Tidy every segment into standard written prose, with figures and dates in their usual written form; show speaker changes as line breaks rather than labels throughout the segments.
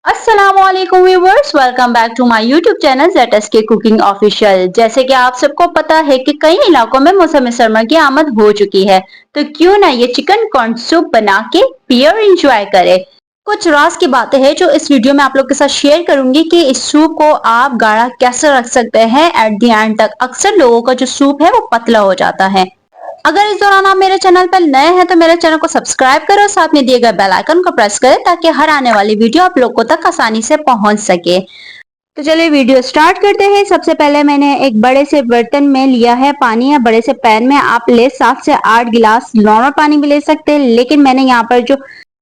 अस्सलामुअलैकुम viewers, welcome back to my YouTube channel ZSK cooking official. जैसे कि आप सबको पता है कि कई इलाकों में मौसम सरमा की आमद हो चुकी है, तो क्यों ना ये चिकन कॉर्न सूप बना के पियर एंजॉय करें। कुछ राज की बातें हैं जो इस वीडियो में आप लोग के साथ शेयर करूंगी कि इस सूप को आप गाढ़ा कैसे रख सकते हैं एट द एंड तक। अक्सर लोगों का जो सूप है वो पतला हो जाता है। अगर इस दौरान आप मेरे चैनल पर नए हैं तो मेरे चैनल को सब्सक्राइब करो, साथ में दिए गए बेल आइकन को प्रेस करें ताकि हर आने वाली वीडियो आप लोगों तक आसानी से पहुंच सके। तो चलिए वीडियो स्टार्ट करते हैं। सबसे पहले मैंने एक बड़े से बर्तन में लिया है पानी, या बड़े से पैन में आप ले 7 से 8 गिलास नॉर्मल पानी भी ले सकते हैं, लेकिन मैंने यहाँ पर जो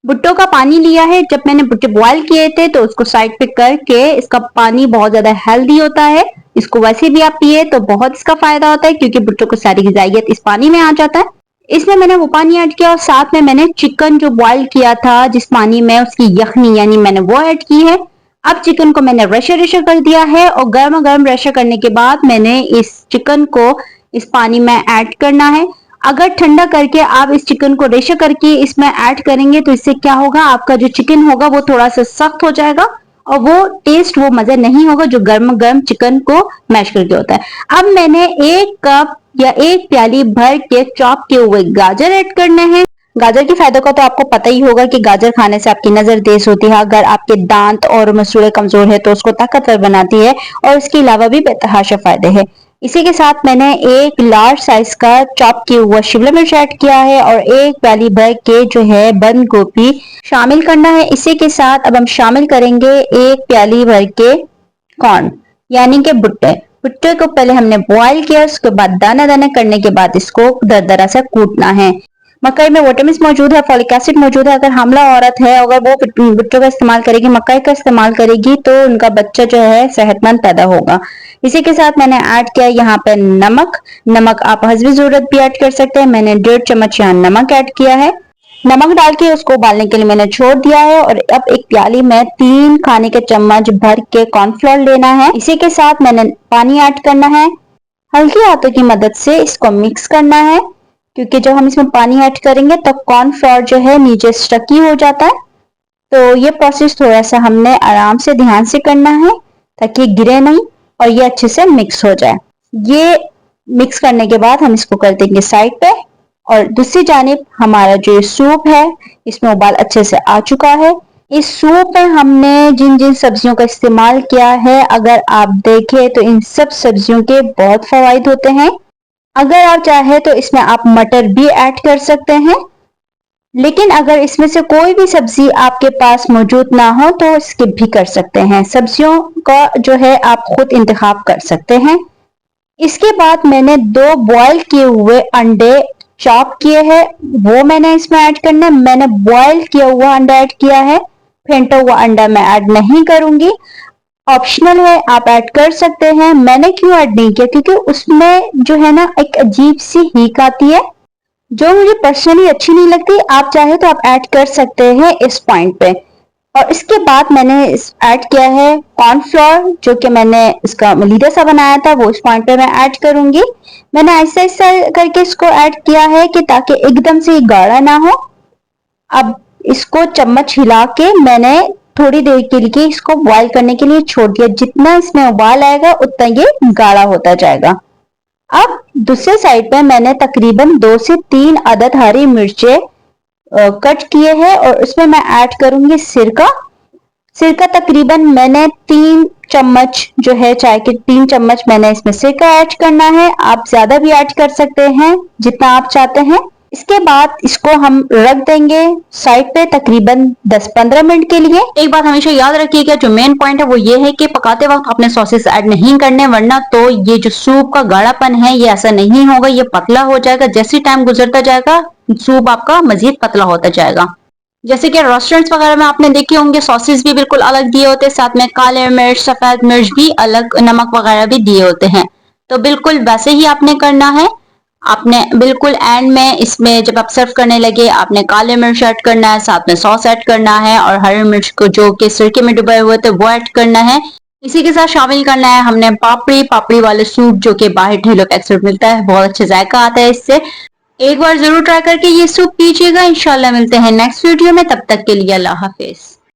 भुट्टो का पानी लिया है, जब मैंने भुट्टे बॉयल किए थे तो उसको साइड पे करके, इसका पानी बहुत ज्यादा हेल्दी होता है, इसको वैसे भी आप पिए तो बहुत इसका फायदा होता है क्योंकि भुट्टो को सारी गिजाइत इस पानी में आ जाता है। इसमें मैंने वो पानी ऐड किया और साथ में मैंने चिकन जो बॉयल किया था जिस पानी में, उसकी यखनी यानी मैंने वो ऐड की है। अब चिकन को मैंने रेशर रेशर कर दिया है और गर्म गर्म रेशर करने के बाद मैंने इस चिकन को इस पानी में ऐड करना है। अगर ठंडा करके आप इस चिकन को रेशर करके इसमें ऐड करेंगे तो इससे क्या होगा, आपका जो चिकन होगा वो थोड़ा सा सख्त हो जाएगा और वो टेस्ट, वो मजा नहीं होगा जो गर्म गर्म चिकन को मैश करके होता है। अब मैंने 1 कप या 1 प्याली भर के चॉप किए हुए गाजर ऐड करने हैं। गाजर के फायदों का तो आपको पता ही होगा कि गाजर खाने से आपकी नजर तेज होती है, अगर आपके दांत और मसूड़े कमजोर है तो उसको ताकतवर बनाती है, और इसके अलावा भी बेतहाशा फायदे हैं। इसी के साथ मैंने एक लार्ज साइज का चॉप किया हुआ शिमला मिर्च ऐड किया है और 1 प्याली भर के जो है बंद गोभी शामिल करना है। इसी के साथ अब हम शामिल करेंगे 1 प्याली भर के कॉर्न यानी कि भुट्टे। भुट्टे को पहले हमने बॉयल किया, उसके बाद दाना दाना करने के बाद इसको दरदरा से कूटना है। मकई में विटामिन मौजूद है, फॉलिक एसिड मौजूद है। अगर हामला औरत है, अगर वो भुट्टो का इस्तेमाल करेगी, मकई का इस्तेमाल करेगी, तो उनका बच्चा जो है सेहतमंद पैदा होगा। इसी के साथ मैंने ऐड किया यहाँ पे नमक। नमक आप हस्बी जरूरत भी ऐड कर सकते हैं। मैंने 1.5 चम्मच यहाँ नमक ऐड किया है। नमक डाल के उसको उबालने के लिए मैंने छोड़ दिया है। और अब एक प्याली में 3 खाने के चम्मच भर के कॉर्नफ्लोर लेना है। इसी के साथ मैंने पानी ऐड करना है। हल्की हाथों की मदद से इसको मिक्स करना है, क्योंकि जब हम इसमें पानी ऐड करेंगे तो कॉर्नफ्लोर जो है नीचे स्टकी हो जाता है। तो ये प्रोसेस थोड़ा सा हमने आराम से ध्यान से करना है ताकि गिरे नहीं और ये अच्छे से मिक्स हो जाए। ये मिक्स करने के बाद हम इसको कर देंगे साइड पे। और दूसरी जानिब हमारा जो सूप है, इसमें उबाल अच्छे से आ चुका है। इस सूप में हमने जिन जिन सब्जियों का इस्तेमाल किया है, अगर आप देखें तो इन सब सब्जियों के बहुत फवाइद होते हैं। अगर आप चाहे तो इसमें आप मटर भी ऐड कर सकते हैं, लेकिन अगर इसमें से कोई भी सब्जी आपके पास मौजूद ना हो तो स्किप भी कर सकते हैं। सब्जियों का जो है आप खुद इंतखाब कर सकते हैं। इसके बाद मैंने 2 बॉयल किए हुए अंडे चॉप किए हैं, वो मैंने इसमें ऐड करना है। मैंने बॉयल किया हुआ अंडा ऐड किया है, फेंटा हुआ अंडा मैं ऐड नहीं करूंगी, ऑप्शनल है, आप ऐड कर सकते हैं। मैंने क्यों ऐड नहीं किया, क्योंकि उसमें जो है ना एक अजीब सी हीक आती है जो मुझे पर्सनली अच्छी नहीं लगती। आप चाहे तो आप ऐड कर सकते हैं इस पॉइंट पे। और इसके बाद मैंने ऐड किया है कॉर्नफ्लोर, जो कि मैंने इसका लीडर सा बनाया था, वो इस पॉइंट पे मैं ऐड करूंगी। मैंने ऐसा ऐसा करके इसको ऐड किया है कि ताकि एकदम से गाढ़ा ना हो। अब इसको चम्मच हिला के मैंने थोड़ी देर के लिए इसको बॉयल करने के लिए छोड़ दिया। जितना इसमें उबाल आएगा उतना ये गाढ़ा होता जाएगा। अब दूसरे साइड पे मैंने तकरीबन 2 से 3 अदद हरी मिर्चें कट किए हैं और उसमें मैं ऐड करूंगी सिरका। सिरका तकरीबन मैंने 3 चम्मच जो है, चाय के 3 चम्मच मैंने इसमें सिरका ऐड करना है। आप ज्यादा भी ऐड कर सकते हैं जितना आप चाहते हैं। इसके बाद इसको हम रख देंगे साइड पे तकरीबन 10-15 मिनट के लिए। एक बात हमेशा याद रखिएगा, जो मेन पॉइंट है वो ये है कि पकाते वक्त आपने सॉसेस ऐड नहीं करने, वरना तो ये जो सूप का गाढ़ापन है ये ऐसा नहीं होगा, ये पतला हो जाएगा। जैसे टाइम गुजरता जाएगा सूप आपका मजीद पतला होता जाएगा। जैसे कि रेस्टोरेंट्स वगैरह में आपने देखे होंगे सॉसेस भी बिल्कुल अलग दिए होते हैं, साथ में काले मिर्च सफेद मिर्च भी अलग, नमक वगैरह भी दिए होते हैं। तो बिल्कुल वैसे ही आपने करना है। आपने बिल्कुल एंड में इसमें जब आप सर्व करने लगे आपने काले मिर्च ऐड करना है, साथ में सॉस ऐड करना है और हरी मिर्च को जो कि सिरके में डुबाए हुए थे वो ऐड करना है। इसी के साथ शामिल करना है हमने पापड़ी। पापड़ी वाले सूप जो कि बाहर ठेलों पे अक्सर मिलता है, बहुत अच्छा जायका आता है इससे। एक बार जरूर ट्राई करके ये सूप पीजिएगा। इंशाल्लाह मिलते हैं नेक्स्ट वीडियो में, तब तक के लिए अल्लाह हाफिज।